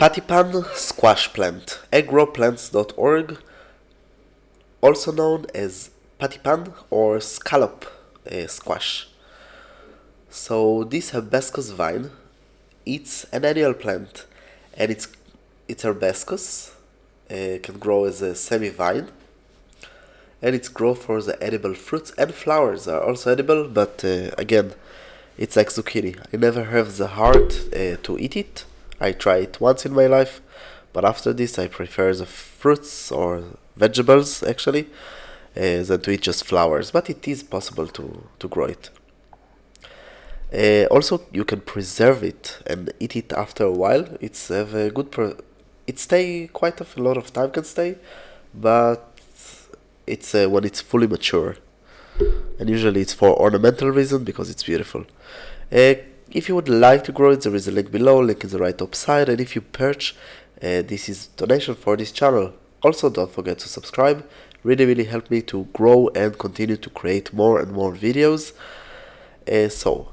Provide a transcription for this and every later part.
Pattypan squash plant, agroplants.org, also known as pattypan or scallop squash. So this hibiscus vine, it's an annual plant, and it's hibiscus, can grow as a semi-vine, and it's grow for the edible fruits, and flowers are also edible, but again, it's like zucchini. I never have the heart to eat it. I try it once in my life, but after this I prefer the fruits or vegetables actually than to eat just flowers. But it is possible to grow it. Also, you can preserve it and eat it after a while. It's have a good. It stay quite a lot of time can stay, but it's when it's fully mature, and usually it's for ornamental reason because it's beautiful. Uh, if you would like to grow it, there is a link below, link in the right top side, and if you purchase, this is donation for this channel. Also, don't forget to subscribe. Really help me to grow and continue to create more and more videos. So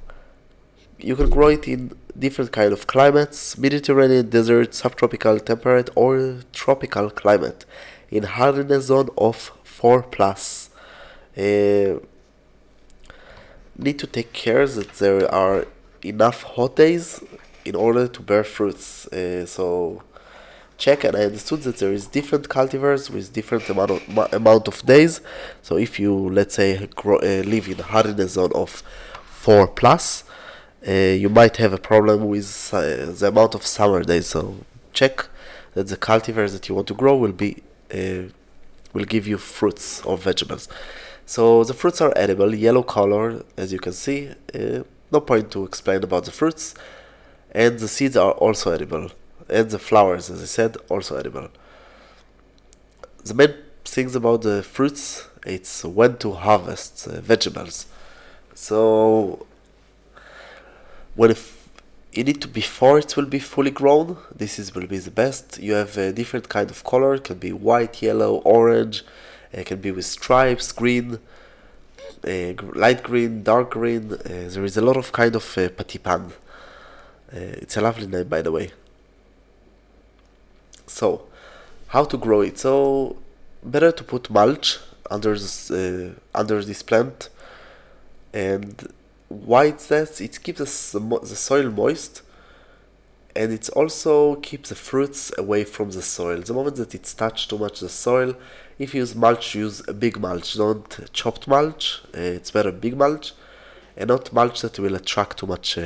you can grow it in different kind of climates: Mediterranean, desert, subtropical, temperate, or tropical climate, in hardiness zone of 4+. Need to take care that there are enough hot days in order to bear fruits. So check, and I understood that there is different cultivars with different amount of days. So if you, let's say, live in a hardiness zone of 4+, you might have a problem with the amount of summer days. So check that the cultivars that you want to grow will give you fruits or vegetables. So the fruits are edible, yellow color, as you can see. No point to explain about the fruits. And the seeds are also edible. And the flowers, as I said, also edible. The main things about the fruits, it's when to harvest vegetables. So when you need to, before it will be fully grown, will be the best. You have a different kind of color. It can be white, yellow, orange. It can be with stripes, green, light green, dark green. There is a lot of kind of Pattypan. It's a lovely name, by the way. So, how to grow it? So, better to put mulch under this plant. And why it's that? It keeps the soil moist, and it also keeps the fruits away from the soil. The moment that it's touched too much the soil, if you use mulch, use a big mulch. Don't chopped mulch. It's better big mulch, and not mulch that will attract too much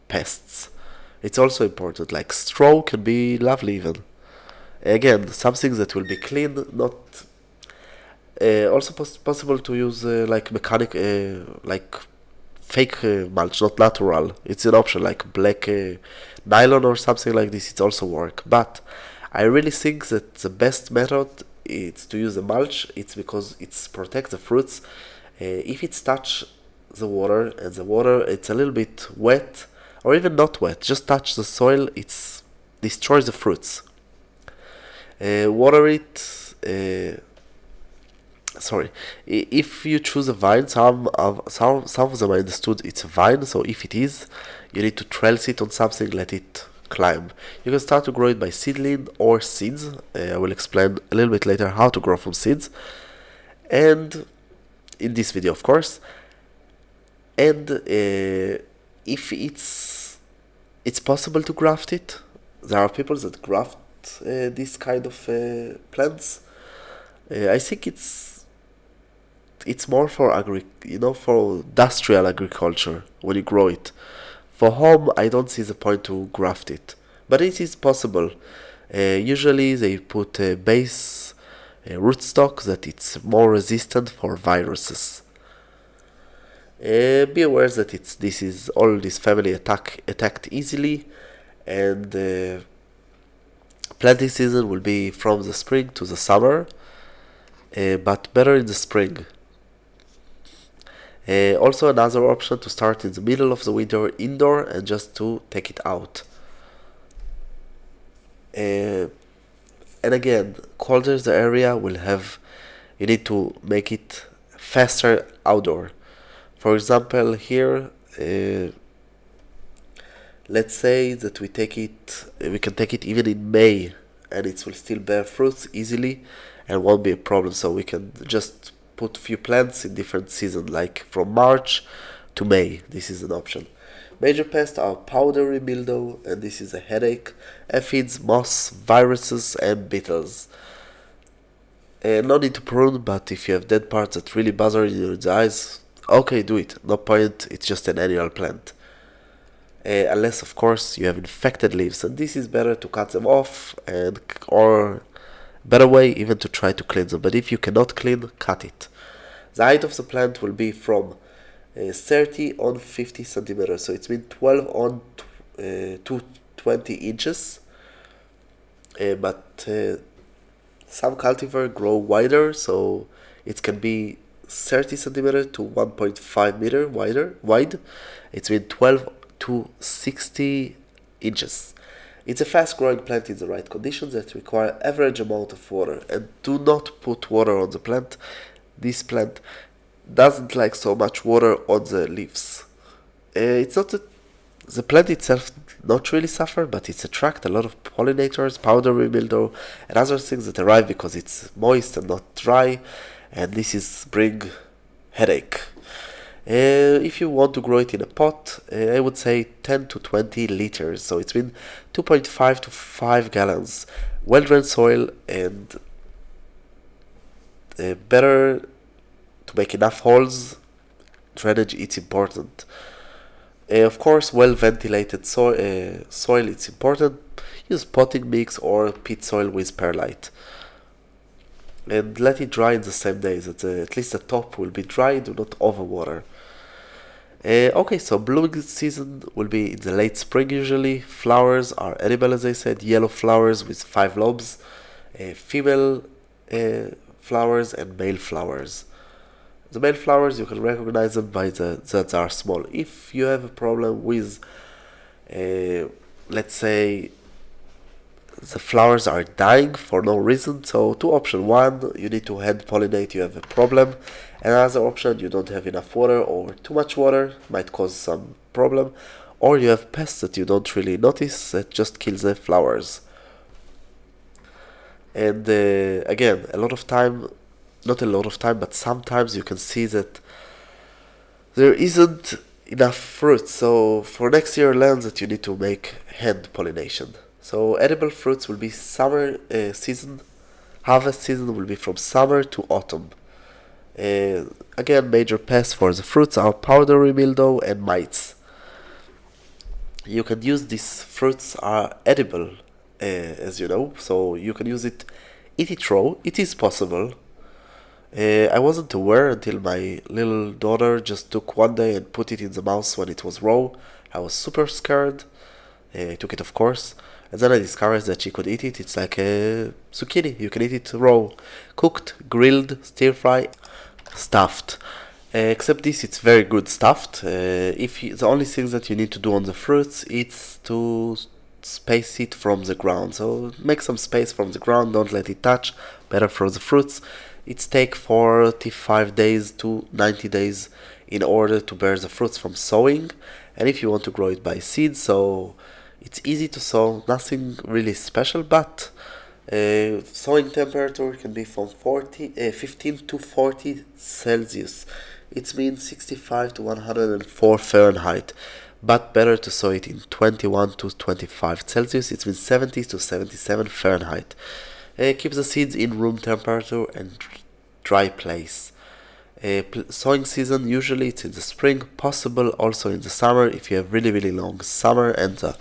pests. It's also important. Like straw can be lovely even. Again, something that will be clean, not. Also possible to use like like fake mulch, not natural. It's an option, like black nylon or something like this. It also work. But I really think that the best method is to use the mulch. It's because it protects the fruits. If it's touch the water, and the water it's a little bit wet or even not wet, just touch the soil, it's destroys the fruits. Water it. If you choose a vine, some of them I understood it's a vine, so if it is, you need to trellis it on something, let it climb. You can start to grow it by seedling or seeds. I will explain a little bit later how to grow from seeds, and in this video, of course. And if it's possible to graft it, there are people that graft this kind of plants. I think it's more for for industrial agriculture when you grow it. For home, I don't see the point to graft it, but it is possible. Usually, they put a base rootstock that it's more resistant for viruses. Be aware that all this family attacked easily, and planting season will be from the spring to the summer, but better in the spring. Also, another option to start in the middle of the winter indoor and just to take it out. And again, colder the area will have, you need to make it faster outdoor. For example, here, Let's say that we can take it even in May, and it will still bear fruits easily and won't be a problem. So we can just put few plants in different seasons, like from March to May. This is an option. Major pests are powdery mildew, and this is a headache, aphids, moss, viruses, and beetles. No need to prune, but if you have dead parts that really bother you in the eyes, okay, do it. No point, it's just an annual plant. Unless, of course, you have infected leaves, and this is better to cut them off, or better way even to try to clean them. But if you cannot clean, cut it. The height of the plant will be from 30 on 50 centimeters, so it's been 12 on to 20 inches. But some cultivar grow wider, so it can be 30 centimeter to 1.5 meter wide. It's been 12 to 60 inches. It's a fast-growing plant in the right conditions that require average amount of water. And do not put water on the plant. This plant doesn't like so much water on the leaves. It's not the plant itself not really suffer, but it's attract a lot of pollinators, powdery mildew, and other things that arrive because it's moist and not dry, and this is bring headache. If you want to grow it in a pot, I would say 10 to 20 liters, so it's been 2.5 to 5 gallons. Well-drained soil and better to make enough holes. Drainage it's important. Of course, well-ventilated soil it's important. Use potting mix or peat soil with perlite. And let it dry in the same day, that at least the top will be dry, do not overwater. Okay, so blooming season will be in the late spring usually. Flowers are edible, as I said, yellow flowers with 5 lobes, female flowers and male flowers. The male flowers, you can recognize them by that they are small. If you have a problem with, let's say, the flowers are dying for no reason, so two options. One, you need to hand pollinate, you have a problem. Another option, you don't have enough water or too much water, might cause some problem. Or you have pests that you don't really notice, that just kill the flowers. And again, not a lot of time, but sometimes you can see that there isn't enough fruit. So for next year, learn that you need to make hand pollination. So edible fruits will be summer season. Harvest season will be from summer to autumn. Again, major pests for the fruits are powdery mildew and mites. You can use these fruits are edible, as you know, so you can use it, eat it raw. It is possible. I wasn't aware until my little daughter just took one day and put it in the mouth when it was raw. I was super scared. I took it, of course. And then I discovered that she could eat it. It's like a zucchini. You can eat it raw. Cooked, grilled, stir-fry, stuffed. Except this, it's very good stuffed. The only thing that you need to do on the fruits is to space it from the ground. So make some space from the ground. Don't let it touch. Better for the fruits. It's take 45 days to 90 days in order to bear the fruits from sowing. And if you want to grow it by seed, so it's easy to sow, nothing really special, but sowing temperature can be from 15 to 40 Celsius. It means 65 to 104 Fahrenheit. But better to sow it in 21 to 25 Celsius. It means 70 to 77 Fahrenheit. Keep the seeds in room temperature and dry place. Sowing season usually it's in the spring, possible also in the summer if you have really long summer, and the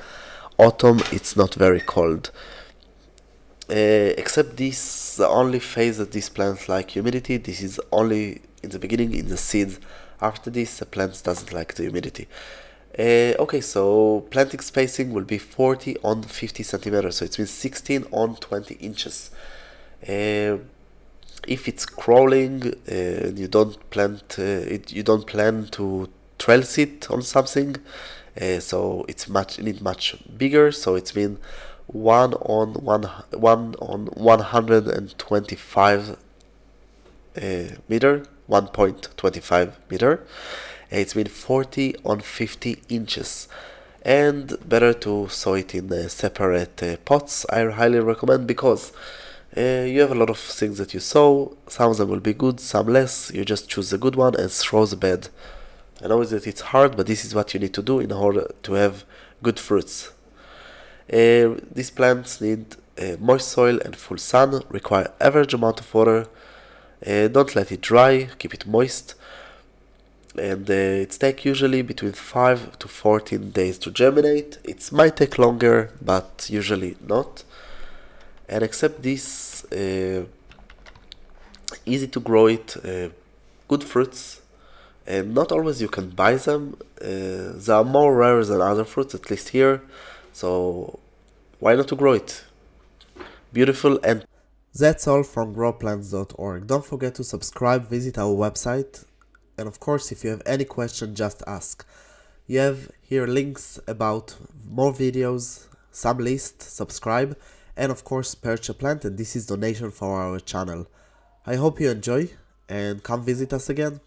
autumn it's not very cold. Except this, the only phase that these plants like humidity. This is only in the beginning in the seeds. After this, the plants doesn't like the humidity. Okay, so planting spacing will be 40 on 50 centimeters, so it means 16 on 20 inches. If it's crawling, you don't plant you don't plan to trellis it on something, so it's need much bigger. So it's been 1 on 125 meter, 1.25 meter. It's been 40 on 50 inches. and better to sow it in separate pots. I highly recommend, because you have a lot of things that you sow. Some of them will be good, some less. You just choose a good one and throw the bad. I know that it's hard, but this is what you need to do in order to have good fruits. These plants need moist soil and full sun, require average amount of water. Don't let it dry, keep it moist. And it takes usually between 5 to 14 days to germinate. It might take longer, but usually not. And except this, easy to grow it, good fruits, and not always you can buy them. They are more rare than other fruits, at least here. So why not to grow it? Beautiful. And that's all from growplants.org. Don't forget to subscribe, visit our website, and of course, if you have any question, just ask. You have here links about more videos, some lists, subscribe, and of course purchase a plant, and this is donation for our channel. I hope you enjoy and come visit us again.